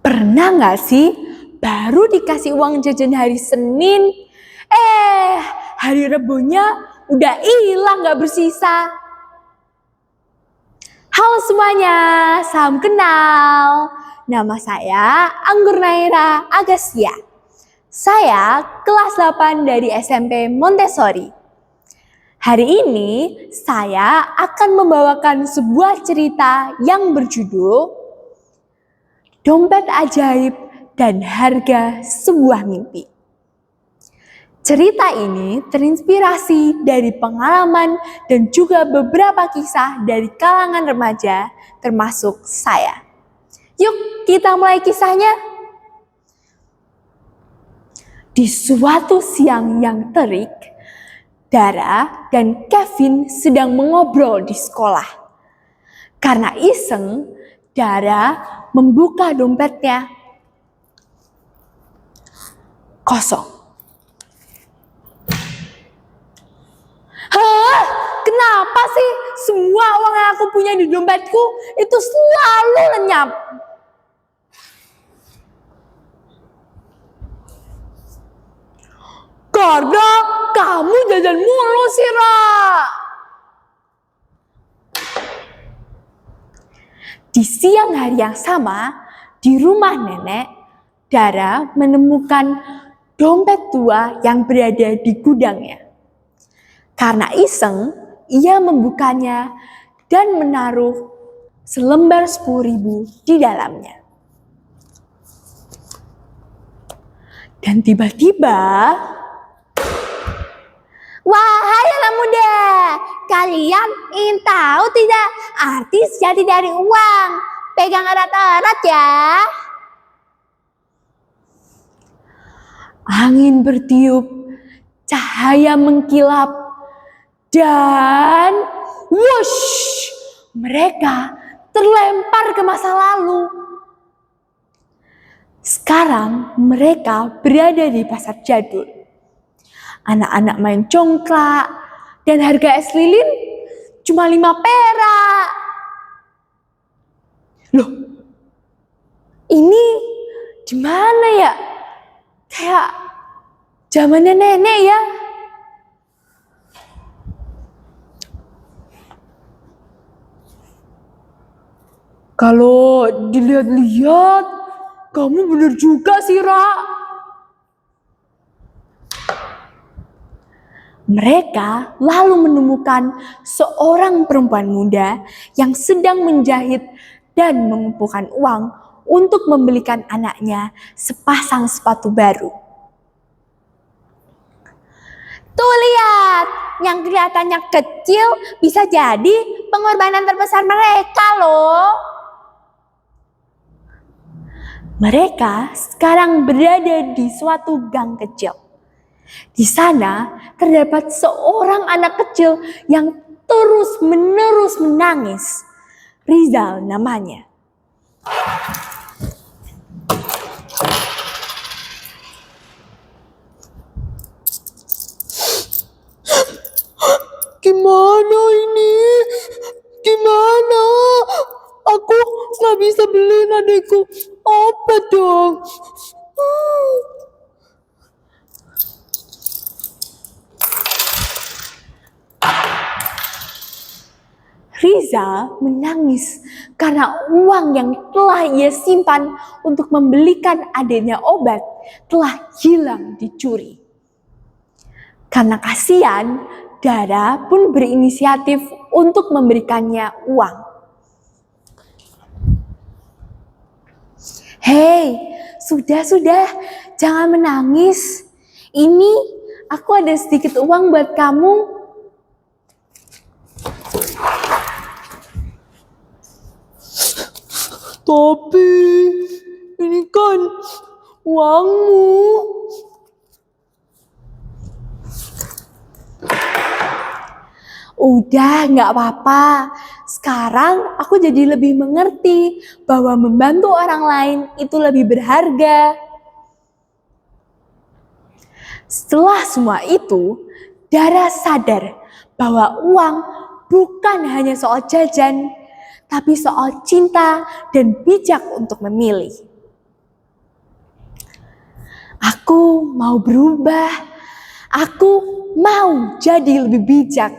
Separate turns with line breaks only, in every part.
Pernah nggak sih baru dikasih uang jajan hari Senin, hari Rebonya udah hilang nggak bersisa? Halo semuanya, salam kenal. Nama saya Anggur Naira Agasya. Saya kelas 8 dari SMP Montessori. Hari ini saya akan membawakan sebuah cerita yang berjudul Dompet Ajaib dan Harga Sebuah Mimpi. Cerita ini terinspirasi dari pengalaman dan juga beberapa kisah dari kalangan remaja, termasuk saya. Yuk kita mulai kisahnya. Di suatu siang yang terik, Dara dan Kevin sedang mengobrol di sekolah. Karena iseng, Dara membuka dompetnya kosong. Hah? Kenapa sih semua uang yang aku punya di dompetku itu selalu lenyap? Karena kamu jajan mulu sih, Ra. Di siang hari yang sama, di rumah nenek, Dara menemukan dompet tua yang berada di gudangnya. Karena iseng, ia membukanya dan menaruh selembar 10.000 di dalamnya. Dan tiba-tiba, wahai anak muda, kalian ingin tahu tidak arti sejati dari uang? Pegang erat-erat ya. Angin bertiup, cahaya mengkilap, dan wush, mereka terlempar ke masa lalu. Sekarang mereka berada di pasar jadul. Anak-anak main congklak, dan harga es lilin cuma 5 perak. Loh, ini di mana ya? Kayak zamannya nenek ya. Kalau dilihat-lihat, kamu bener juga sih, Ra. Mereka lalu menemukan seorang perempuan muda yang sedang menjahit dan mengumpulkan uang untuk membelikan anaknya sepasang sepatu baru. Tuh lihat, yang kelihatannya kecil bisa jadi pengorbanan terbesar mereka loh. Mereka sekarang berada di suatu gang kecil. Di sana terdapat seorang anak kecil yang terus-menerus menangis. Rizal namanya. Gimana ini? Gimana? Aku gak bisa beliin adikku obat dong. Rizal menangis karena uang yang telah ia simpan untuk membelikan adiknya obat telah hilang dicuri. Karena kasihan, Dara pun berinisiatif untuk memberikannya uang. Hei, sudah, jangan menangis. Ini aku ada sedikit uang buat kamu. Tapi ini kan uangmu. Udah, gak apa-apa. Sekarang aku jadi lebih mengerti bahwa membantu orang lain itu lebih berharga. Setelah semua itu, Dara sadar bahwa uang bukan hanya soal jajan, tapi soal cinta dan bijak untuk memilih. Aku mau berubah. Aku mau jadi lebih bijak.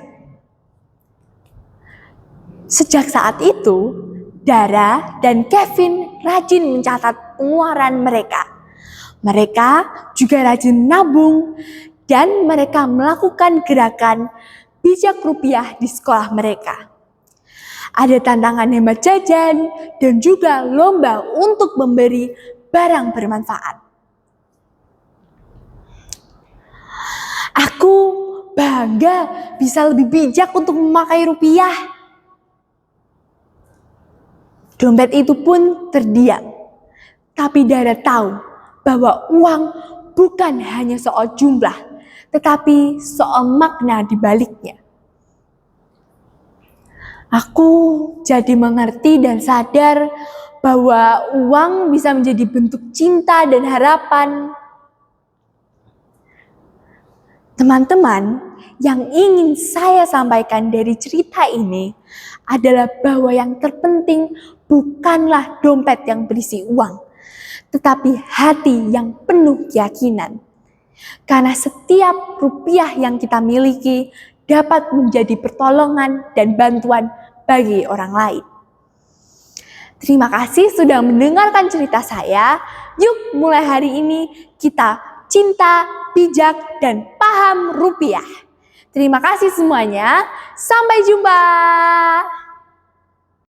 Sejak saat itu, Dara dan Kevin rajin mencatat pengeluaran mereka. Mereka juga rajin nabung dan mereka melakukan gerakan bijak rupiah di sekolah mereka. Ada tantangan hemat jajan dan juga lomba untuk memberi barang bermanfaat. Aku bangga bisa lebih bijak untuk memakai rupiah. Dompet itu pun terdiam. Tapi Dara tahu bahwa uang bukan hanya soal jumlah, tetapi soal makna di baliknya. Aku jadi mengerti dan sadar bahwa uang bisa menjadi bentuk cinta dan harapan. Teman-teman, yang ingin saya sampaikan dari cerita ini adalah bahwa yang terpenting bukanlah dompet yang berisi uang, tetapi hati yang penuh keyakinan. Karena setiap rupiah yang kita miliki dapat menjadi pertolongan dan bantuan bagi orang lain. Terima kasih sudah mendengarkan cerita saya. Yuk mulai hari ini kita cinta, bijak, dan paham rupiah. Terima kasih semuanya. Sampai jumpa.